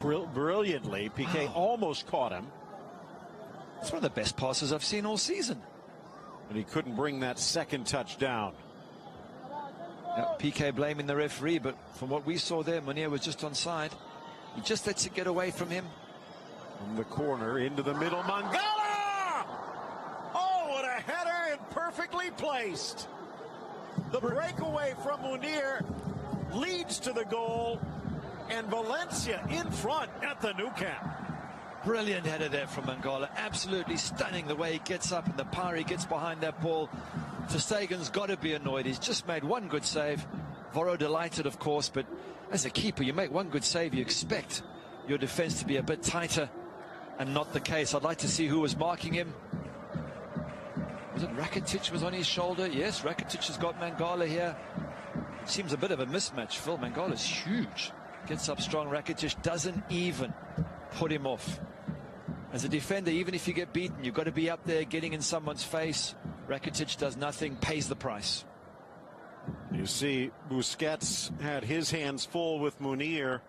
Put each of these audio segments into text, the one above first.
brilliantly. Piqué almost caught him. It's one of the best passes I've seen all season. And he couldn't bring that second touch down. Now, Piqué blaming the referee, but from what we saw there, Munir was just onside. He just lets it get away from him. From the corner into the middle, Mangala! Oh, what a header, and perfectly placed. The breakaway from Munir leads to the goal, and Valencia in front at the Nou Camp. Brilliant header there from Mangala. Absolutely stunning the way he gets up and the power he gets behind that ball. Verstegen's got to be annoyed. He's just made one good save. Voro delighted, of course, but as a keeper, you make one good save, you expect your defense to be a bit tighter, and not the case. I'd like to see who was marking him. Was it Rakitic was on his shoulder? Yes, Rakitic has got Mangala here. It seems a bit of a mismatch, Phil. Mangala's huge. Gets up strong. Rakitic doesn't even put him off. As a defender, even if you get beaten, you've got to be up there getting in someone's face. Rakitic does nothing, pays the price. You see, Busquets had his hands full with Munir.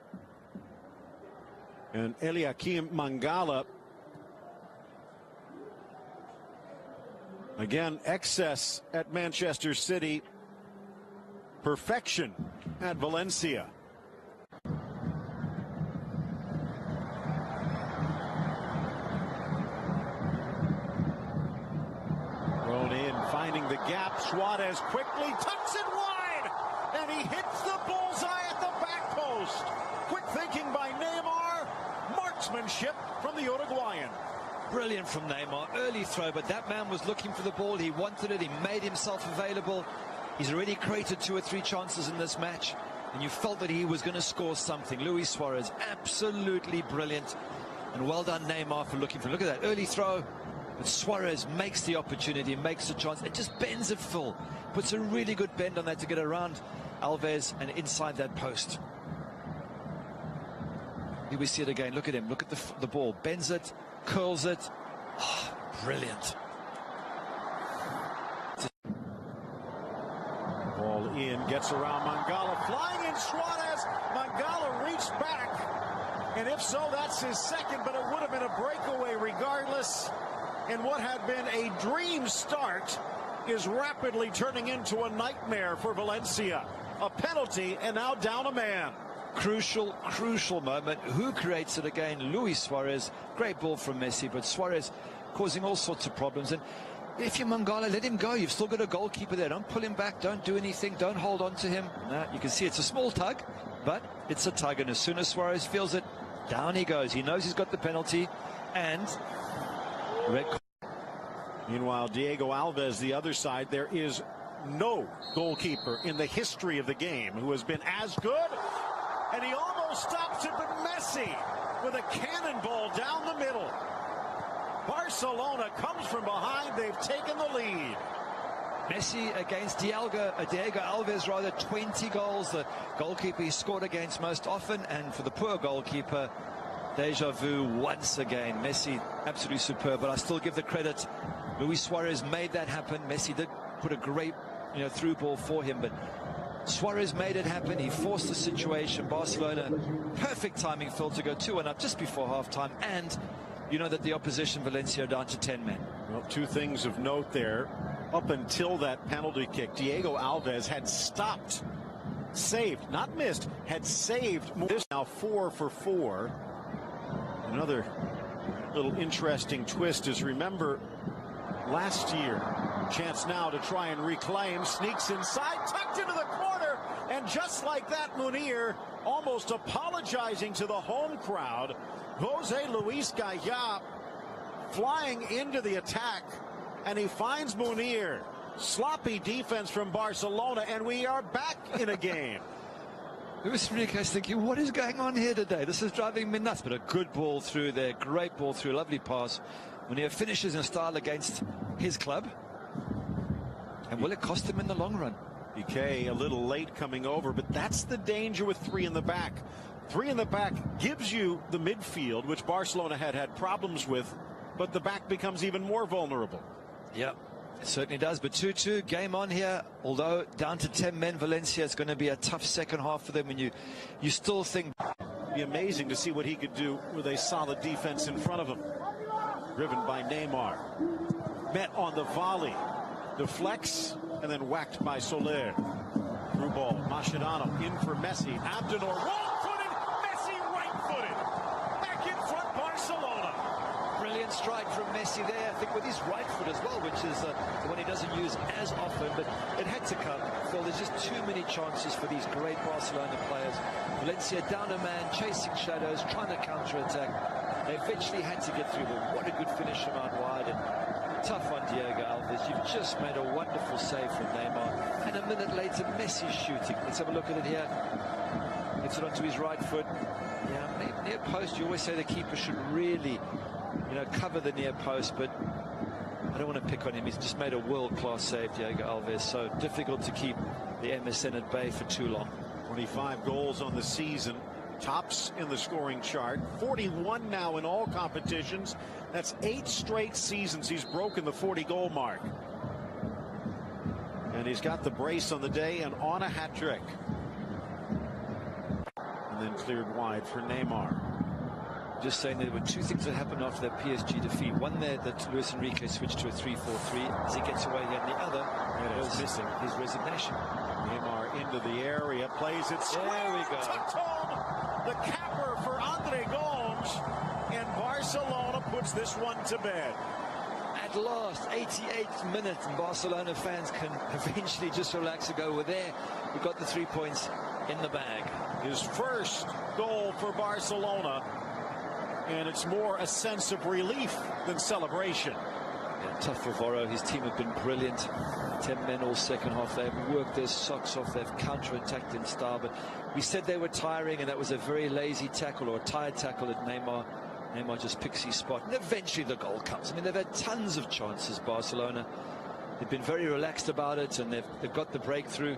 And Eliakim Mangala, again, excess at Manchester City, perfection at Valencia. Thrown in, finding the gap. Suarez quickly tucks it wide, and he hits the bullseye at the back post. Quick thinking by Neymar, marksmanship from the Uruguayan. Brilliant from Neymar, early throw, but that man was looking for the ball. He wanted it, he made himself available. He's already created 2 or 3 chances in this match, and you felt that he was going to score something. Luis Suarez, absolutely brilliant, and well done Neymar for looking for. Look at that early throw, but Suarez makes the opportunity, makes the chance. It just bends it full, puts a really good bend on that to get around Alves and inside that post. Here we see it again. Look at him. Look at the ball. Bends it, curls it. Oh, brilliant. Ball in, gets around Mangala, flying in Suarez. Mangala reached back, and if so, that's his second, but it would have been a breakaway regardless. And what had been a dream start is rapidly turning into a nightmare for Valencia. A penalty, and now down a man. Crucial moment. Who creates it again? Luis Suarez. Great ball from Messi, but Suarez causing all sorts of problems. And if you're Mangala, let him go. You've still got a goalkeeper there. Don't pull him back. Don't do anything. Don't hold on to him. No, you can see it's a small tug, but it's a tug. And as soon as Suarez feels it, down he goes. He knows he's got the penalty. And red. Meanwhile, Diego Alves, the other side, there is no goalkeeper in the history of the game who has been as good. And he almost stops it, but Messi with a cannonball down the middle. Barcelona comes from behind. They've taken the lead. Messi against Diego Alves, rather, 20 goals. The goalkeeper he scored against most often. And for the poor goalkeeper, deja vu once again. Messi, absolutely superb. But I still give the credit. Luis Suarez made that happen. Messi did put a great, through ball for him. But Suarez made it happen. He forced the situation. Barcelona, perfect timing, Phil, to go 2-1 up just before halftime. And you know that the opposition, Valencia, are down to 10 men. Well, 2 things of note there. Up until that penalty kick, Diego Alves had stopped, saved, not missed, had saved. This now 4 for 4. Another little interesting twist is, remember, last year, chance now to try and reclaim, sneaks inside, tucked into the corner, and just like that, Munir almost apologizing to the home crowd. Jose Luis Gaya flying into the attack, and he finds Munir. Sloppy defense from Barcelona, and we are back in a game. Luis Enriquez thinking, what is going on here today? This is driving me nuts. But a good ball through there, great ball through, lovely pass. Munir finishes in style against his club. And will it cost him in the long run? Piqué a little late coming over, but that's the danger with 3 in the back. 3 in the back gives you the midfield, which Barcelona had problems with, but the back becomes even more vulnerable. Yeah, it certainly does. But 2-2, game on here. Although down to 10 men, Valencia, is going to be a tough second half for them. And you still think Be amazing to see what he could do with a solid defense in front of him. Driven by Neymar. Met on the volley. Deflects and then whacked by Soler. Through ball. Mascherano in for Messi. Abdenor wrong-footed. Messi right-footed. Back in front, Barcelona. Brilliant strike from Messi there, I think with his right foot as well, which is the one he doesn't use as often, but it had to come. Phil, there's just too many chances for these great Barcelona players. Valencia down a man, chasing shadows, trying to counter-attack. They eventually had to get through, but what a good finish from out wide. And tough on Diego Alves. You've just made a wonderful save from Neymar. And a minute later, Messi's shooting. Let's have a look at it here. Gets it onto his right foot. Yeah, near post, you always say the keeper should really, cover the near post, but I don't want to pick on him. He's just made a world-class save, Diego Alves. So difficult to keep the MSN at bay for too long. 25 goals on the season. Tops in the scoring chart. 41 now in all competitions. That's 8 straight seasons he's broken the 40-goal mark. And he's got the brace on the day and on a hat trick. And then cleared wide for Neymar. Just saying there were 2 things that happened after that PSG defeat. One there that Luis Enrique switched to a 3-4-3 as he gets away here, and the other was missing his resignation. Neymar into the area, plays it square. There we go. Tucked home. The capper for Andre Gomes, and Barcelona puts this one to bed. At last, 88th minute, and Barcelona fans can eventually just relax and go, we're there. We've got the 3 points in the bag. His first goal for Barcelona, and it's more a sense of relief than celebration. Yeah, tough for Voro. His team have been brilliant. 10 men all second half. They've worked their socks off. They've counter-attacked in style. But we said they were tiring, and that was a very lazy tackle or a tired tackle at Neymar. Neymar just picks his spot. And eventually the goal comes. I mean, they've had tons of chances, Barcelona. They've been very relaxed about it, and they've got the breakthrough.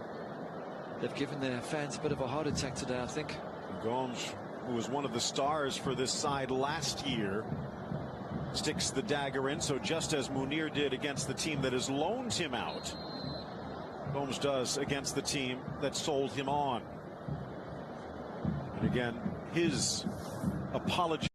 They've given their fans a bit of a heart attack today, I think. Gomes, who was one of the stars for this side last year, sticks the dagger in. So just as Munir did against the team that has loaned him out, Gomes does against the team that sold him on. And again, his apology.